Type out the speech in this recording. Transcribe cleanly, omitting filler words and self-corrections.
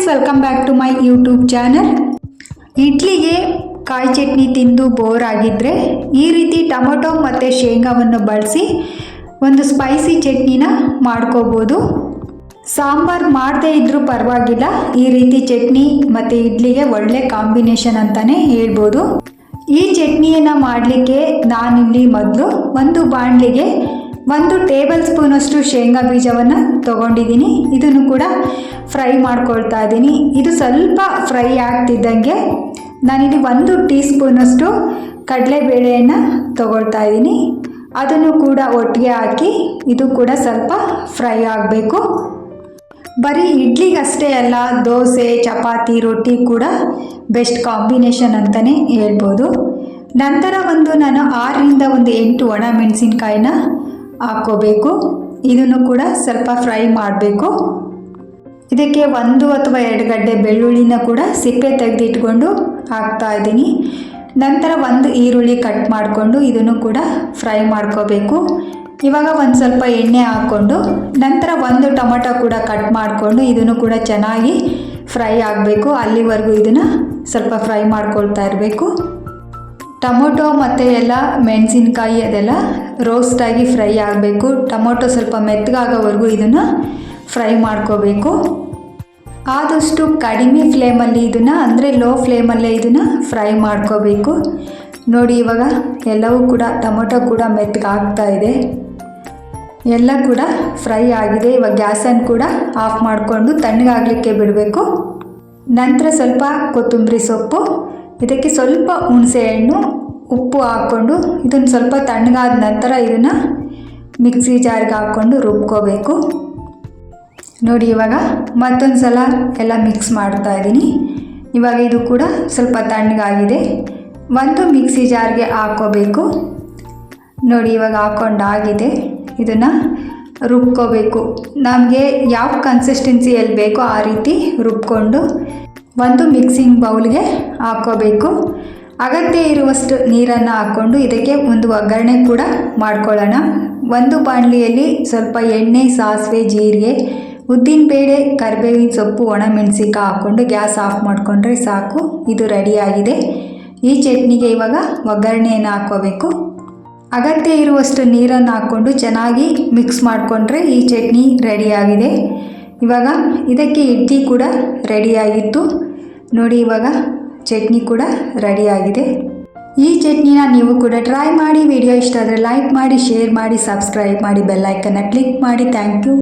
Friends, welcome back to my YouTube channel. ಇಡ್ಲಿಗೆ ಕಾಯಿ ಚಟ್ನಿ ತಿಂದು ಬೋರ್ ಆಗಿದ್ದರೆ ಈ ರೀತಿ ಟೊಮೊಟೊ ಮತ್ತು ಶೇಂಗಾವನ್ನು ಬಳಸಿ ಒಂದು ಸ್ಪೈಸಿ ಚಟ್ನಿನ ಮಾಡ್ಕೋಬೋದು. ಸಾಂಬಾರು ಮಾಡದೇ ಇದ್ದರೂ ಪರವಾಗಿಲ್ಲ, ಈ ರೀತಿ ಚಟ್ನಿ ಮತ್ತು ಇಡ್ಲಿಗೆ ಒಳ್ಳೆ ಕಾಂಬಿನೇಷನ್ ಅಂತಲೇ ಹೇಳ್ಬೋದು. ಈ ಚಟ್ನಿಯನ್ನು ಮಾಡಲಿಕ್ಕೆ ನಾನಿಲ್ಲಿ ಮೊದಲು ಒಂದು ಬಾಣಲಿಗೆ 1 ಟೇಬಲ್ ಸ್ಪೂನಷ್ಟು ಶೇಂಗಾ ಬೀಜವನ್ನು ತೊಗೊಂಡಿದ್ದೀನಿ. ಇದನ್ನು ಕೂಡ ಫ್ರೈ ಮಾಡ್ಕೊಳ್ತಾ ಇದ್ದೀನಿ. ಇದು ಸ್ವಲ್ಪ ಫ್ರೈ ಆಗ್ತಿದ್ದಂಗೆ ನಾನಿಲ್ಲಿ 1 ಟೀ ಸ್ಪೂನಷ್ಟು ಕಡಲೆಬೇಳೆಯನ್ನು ತೊಗೊಳ್ತಾ ಇದ್ದೀನಿ. ಅದನ್ನು ಕೂಡ ಒಟ್ಟಿಗೆ ಹಾಕಿ ಇದು ಕೂಡ ಸ್ವಲ್ಪ ಫ್ರೈ ಆಗಬೇಕು. ಬರೀ ಇಡ್ಲಿಗಷ್ಟೇ ಅಲ್ಲ, ದೋಸೆ, ಚಪಾತಿ, ರೊಟ್ಟಿ ಕೂಡ ಬೆಸ್ಟ್ ಕಾಂಬಿನೇಷನ್ ಅಂತಲೇ ಹೇಳ್ಬೋದು. ನಂತರ ನಾನು 6ರಿಂದ 8 ಒಣ ಮೆಣಸಿನ್ಕಾಯಿನ ಹಾಕ್ಕೋಬೇಕು. ಇದನ್ನು ಕೂಡ ಸ್ವಲ್ಪ ಫ್ರೈ ಮಾಡಬೇಕು. ಇದಕ್ಕೆ 1 ಅಥವಾ 2 ಗಡ್ಡೆ ಬೆಳ್ಳುಳ್ಳಿನ ಕೂಡ ಸಿಪ್ಪೆ ತೆಗೆದಿಟ್ಕೊಂಡು ಹಾಕ್ತಾ ಇದ್ದೀನಿ. ನಂತರ 1 ಈರುಳ್ಳಿ ಕಟ್ ಮಾಡಿಕೊಂಡು ಇದನ್ನು ಕೂಡ ಫ್ರೈ ಮಾಡ್ಕೋಬೇಕು. ಇವಾಗ ಒಂದು ಸ್ವಲ್ಪ ಎಣ್ಣೆ ಹಾಕ್ಕೊಂಡು ನಂತರ 1 ಟೊಮೊಟೊ ಕೂಡ ಕಟ್ ಮಾಡಿಕೊಂಡು ಇದನ್ನು ಕೂಡ ಚೆನ್ನಾಗಿ ಫ್ರೈ ಆಗಬೇಕು. ಅಲ್ಲಿವರೆಗೂ ಇದನ್ನು ಸ್ವಲ್ಪ ಫ್ರೈ ಮಾಡ್ಕೊಳ್ತಾ ಇರಬೇಕು. ಟೊಮೊಟೊ ಮತ್ತು ಎಲ್ಲ ಮೆಣಸಿನ್ಕಾಯಿ ಅದೆಲ್ಲ ರೋಸ್ಟಾಗಿ ಫ್ರೈ ಆಗಬೇಕು. ಟೊಮೊಟೊ ಸ್ವಲ್ಪ ಮೆತ್ತಗಾಗೋವರೆಗೂ ಇದನ್ನು ಫ್ರೈ ಮಾಡ್ಕೋಬೇಕು. ಆದಷ್ಟು ಕಡಿಮೆ ಫ್ಲೇಮಲ್ಲಿ ಇದನ್ನು, ಅಂದರೆ ಲೋ ಫ್ಲೇಮಲ್ಲೇ ಇದನ್ನು ಫ್ರೈ ಮಾಡ್ಕೋಬೇಕು. ನೋಡಿ, ಇವಾಗ ಎಲ್ಲವೂ ಕೂಡ ಟೊಮೊಟೊ ಕೂಡ ಮೆತ್ತಗಾಗ್ತಾ ಇದೆ, ಎಲ್ಲ ಕೂಡ ಫ್ರೈ ಆಗಿದೆ. ಇವಾಗ ಗ್ಯಾಸನ್ನು ಕೂಡ ಆಫ್ ಮಾಡಿಕೊಂಡು ತಣ್ಣಗಾಗಲಿಕ್ಕೆ ಬಿಡಬೇಕು. ನಂತರ ಸ್ವಲ್ಪ ಕೊತ್ತಂಬರಿ ಸೊಪ್ಪು, ಇದಕ್ಕೆ ಸ್ವಲ್ಪ ಹುಣಸೆಹಣ್ಣು, ಉಪ್ಪು ಹಾಕ್ಕೊಂಡು ಇದನ್ನು ಸ್ವಲ್ಪ ತಣ್ಣಗಾದ ನಂತರ ಇದನ್ನು ಮಿಕ್ಸಿ ಜಾರ್ಗೆ ಹಾಕ್ಕೊಂಡು ರುಬ್ಕೋಬೇಕು. ನೋಡಿ, ಇವಾಗ ಮತ್ತೊಂದು ಸಲ ಎಲ್ಲ ಮಿಕ್ಸ್ ಮಾಡ್ತಾ ಇದ್ದೀನಿ. ಇವಾಗ ಇದು ಕೂಡ ಸ್ವಲ್ಪ ತಣ್ಣಗಾಗಿದೆ. 1 ಮಿಕ್ಸಿ ಜಾರ್ಗೆ ಹಾಕ್ಕೋಬೇಕು. ನೋಡಿ, ಇವಾಗ ಹಾಕ್ಕೊಂಡಾಗಿದೆ. ಇದನ್ನು ರುಬ್ಕೋಬೇಕು. ನಮಗೆ ಯಾವ ಕನ್ಸಿಸ್ಟೆನ್ಸಿಯಲ್ಲಿ ಬೇಕೋ ಆ ರೀತಿ ರುಬ್ಕೊಂಡು 1 ಮಿಕ್ಸಿಂಗ್ ಬೌಲ್ಗೆ ಹಾಕ್ಕೋಬೇಕು. ಅಗತ್ಯ ಇರುವಷ್ಟು ನೀರನ್ನು ಹಾಕ್ಕೊಂಡು ಇದಕ್ಕೆ ಒಂದು ಒಗ್ಗರಣೆ ಕೂಡ ಮಾಡ್ಕೊಳ್ಳೋಣ. 1 ಬಾಣಲಿಯಲ್ಲಿ ಸ್ವಲ್ಪ ಎಣ್ಣೆ, ಸಾಸಿವೆ, ಜೀರಿಗೆ, ಉದ್ದಿನಬೇಳೆ, ಕರಿಬೇವಿನ ಸೊಪ್ಪು, ಒಣಮೆಣಸಿನ್ಕಾಯಿ ಹಾಕ್ಕೊಂಡು ಗ್ಯಾಸ್ ಆಫ್ ಮಾಡಿಕೊಂಡ್ರೆ ಸಾಕು. ಇದು ರೆಡಿಯಾಗಿದೆ. ಈ ಚಟ್ನಿಗೆ ಇವಾಗ ಒಗ್ಗರಣೆಯನ್ನು ಹಾಕ್ಕೋಬೇಕು. ಅಗತ್ಯ ಇರುವಷ್ಟು ನೀರನ್ನು ಹಾಕ್ಕೊಂಡು ಚೆನ್ನಾಗಿ ಮಿಕ್ಸ್ ಮಾಡಿಕೊಂಡ್ರೆ ಈ ಚಟ್ನಿ ರೆಡಿಯಾಗಿದೆ. ಇವಾಗ ಇದಕ್ಕೆ ಇಡ್ಲಿ ಕೂಡ ರೆಡಿಯಾಗಿತ್ತು. ನೋಡಿ, ಇವಾಗ ಚಟ್ನಿ ಕೂಡ ರೆಡಿಯಾಗಿದೆ. ಈ ಚಟ್ನಿನ ನೀವು ಕೂಡ ಟ್ರೈ ಮಾಡಿ. ವಿಡಿಯೋ ಇಷ್ಟ ಆದರೆ ಲೈಕ್ ಮಾಡಿ, ಶೇರ್ ಮಾಡಿ, ಸಬ್ಸ್ಕ್ರೈಬ್ ಮಾಡಿ, ಬೆಲ್ ಐಕನ್ನ ಕ್ಲಿಕ್ ಮಾಡಿ. Thank you.